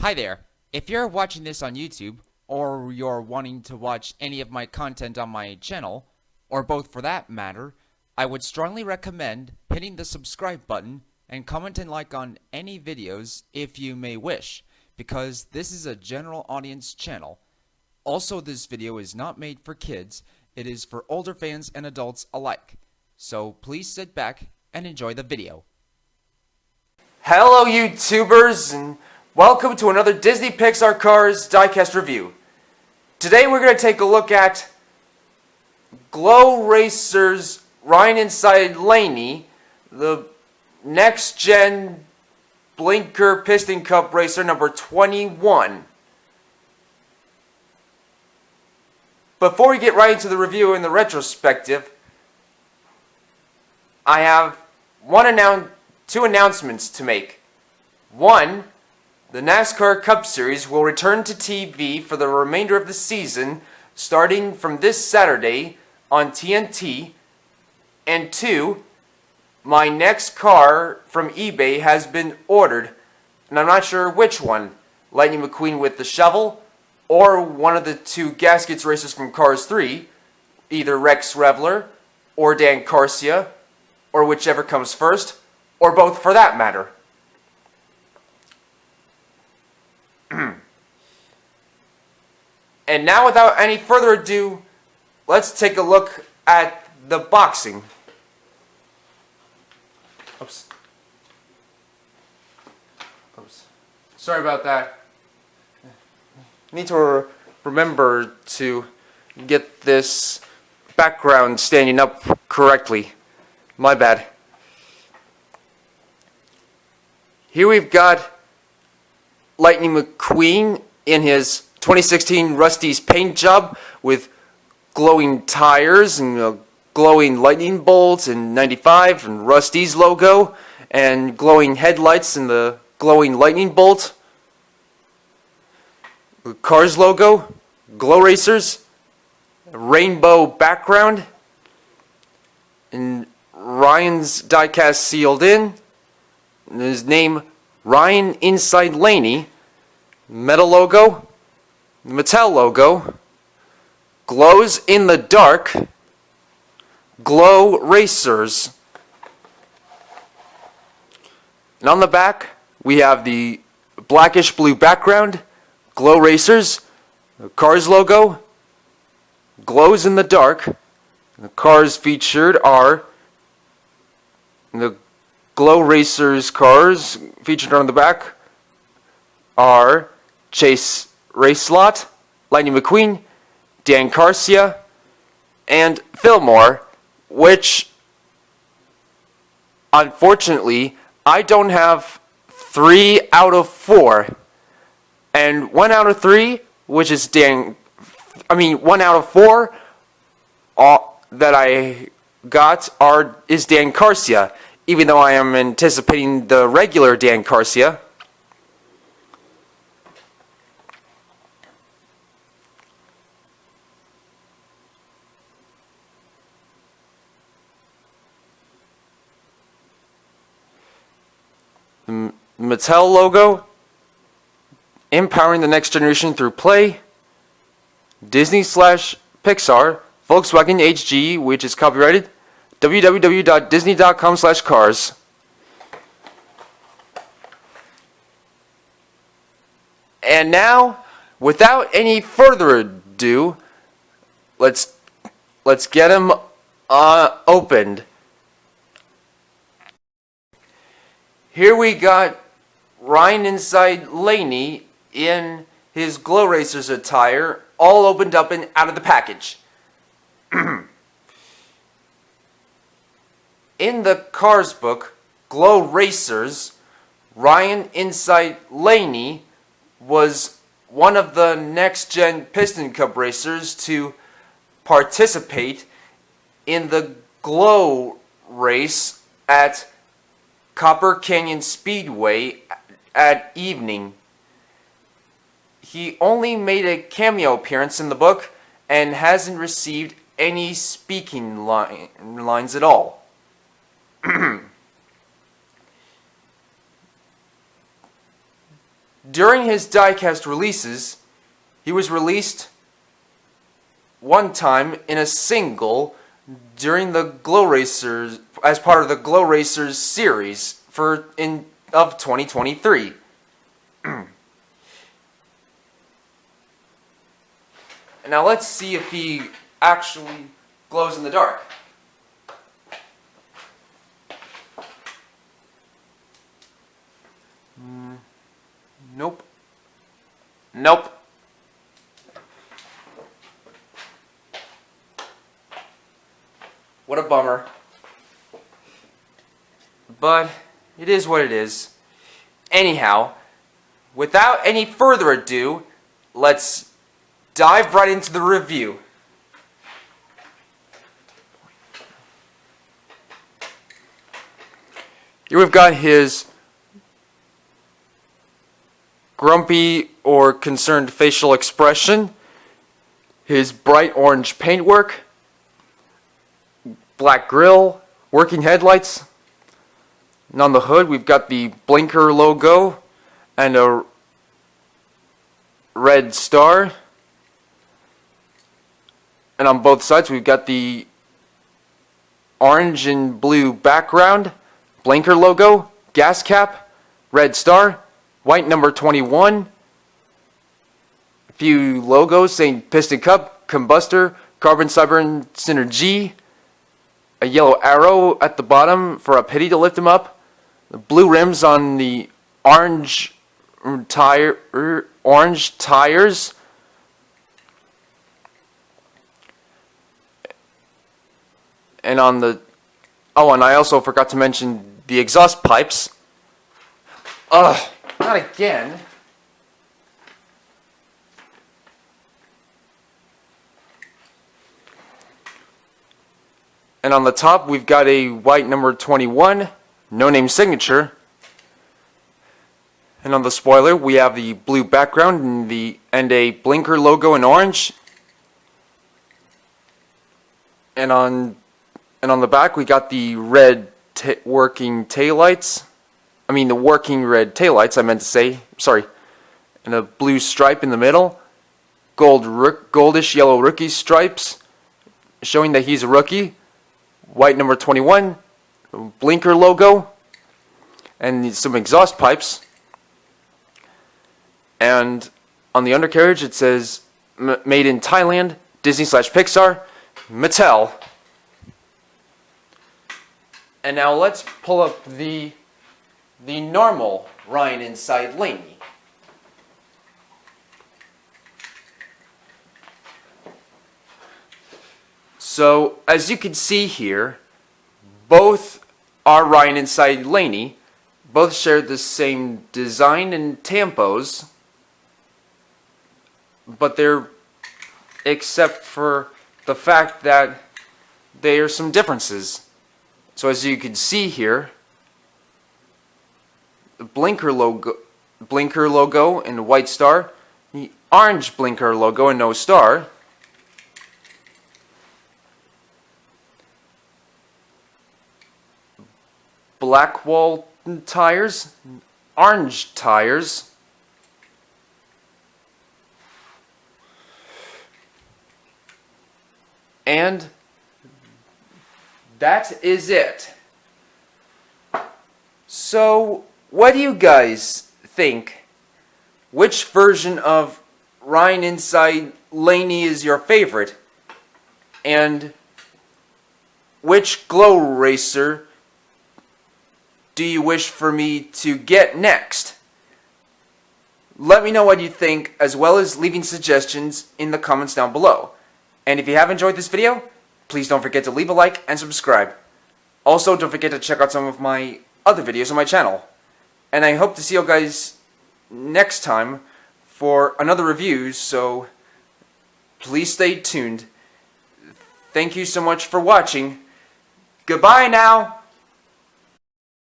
Hi there. If you're watching this on YouTube, or you're wanting to watch any of my content on my channel, or both for that matter, I would strongly recommend hitting the subscribe button and comment and like on any videos if you may wish, because this is a general audience channel. Also, this video is not made for kids, it is for older fans and adults alike. So please sit back and enjoy the video. Hello YouTubers, and welcome to another Disney Pixar Cars diecast review. Today we're going to take a look at glowracers ryaninsidelaney, the next-gen blinkr pistoncup racer number 21. Before we get right into the review and the retrospective, I have two announcements to make. One, the NASCAR Cup Series will return to TV for the remainder of the season, starting from this Saturday on TNT. And two, my next car from eBay has been ordered, and I'm not sure which one, Lightning McQueen with the shovel, or one of the two Gaskets racers from Cars 3, either Rex Revler or Dan Garcia, or whichever comes first, or both for that matter. And now, without any further ado, let's take a look at the boxing. Oops. Sorry about that. Need to remember to get this background standing up correctly. My bad. Here we've got Lightning McQueen in his 2016 Rusty's paint job with glowing tires and glowing lightning bolts and 95 and Rusty's logo and glowing headlights and the glowing lightning bolt. The Cars logo, glowracers, rainbow background, and Ryan's diecast sealed in. And his name, ryaninsidelaney. Metal logo, the Mattel logo, glows in the dark, glowracers. And on the back, we have the blackish blue background, glowracers, the Cars logo, glows in the dark. The cars featured are the glowracers cars featured on the back are Chase Racelot, Lightning McQueen, Dan Garcia, and Fillmore, which unfortunately I don't have 3 out of 4, and 1 out of 3, which is 1 out of 4 that I got is Dan Garcia, even though I am anticipating the regular Dan Garcia. The Mattel logo, empowering the next generation through play. Disney/Pixar, Volkswagen HG, which is copyrighted. www.disney.com/cars. And now, without any further ado, let's get him opened. Here we got ryaninsidelaney in his glowracers attire, all opened up and out of the package. In the Cars book, glowracers, ryaninsidelaney was one of the next-gen Piston Cup racers to participate in the glow race at Copper Canyon Speedway at evening. He only made a cameo appearance in the book and hasn't received any speaking lines at all. during his diecast releases, he was released one time in a single during the glowracers, as part of the glowracers series of 2023. Now let's see if he actually glows in the dark. Nope. Nope. What a bummer. But it is what it is. Anyhow, without any further ado, let's dive right into the review. Here we've got his grumpy or concerned facial expression, his bright orange paintwork, black grille, working headlights, and on the hood we've got the blinkr logo and a red star, and on both sides we've got the orange and blue background, blinkr logo, gas cap, red star, white number 21, a few logos saying pistoncup, combustor, carbon cyber synergy, a yellow arrow at the bottom for a pity to lift him up, the blue rims on the orange tires, and on the and I also forgot to mention the exhaust pipes. Ugh. Not again. And on the top we've got a white number 21, no name signature. And on the spoiler we have the blue background and a blinkr logo in orange. And on the back we got the red working taillights. The working red taillights, I meant to say. Sorry. And a blue stripe in the middle. Goldish yellow rookie stripes, showing that he's a rookie. White number 21. Blinkr logo. And some exhaust pipes. And on the undercarriage it says, made in Thailand, Disney/Pixar, Mattel. And now let's pull up the normal ryaninsidelaney. So, as you can see here, both our ryaninsidelaney both share the same design and tampos, but they're, except for the fact that there are some differences. So as you can see here, the blinkr logo and the white star, the orange blinkr logo and no star, black wall tires, orange tires, and that is it. So, what do you guys think? Which version of ryaninsidelaney is your favorite? And which glow racer do you wish for me to get next? Let me know what you think, as well as leaving suggestions in the comments down below. And if you have enjoyed this video, please don't forget to leave a like and subscribe. Also, don't forget to check out some of my other videos on my channel. And I hope to see you guys next time for another review, so please stay tuned. Thank you so much for watching. Goodbye now!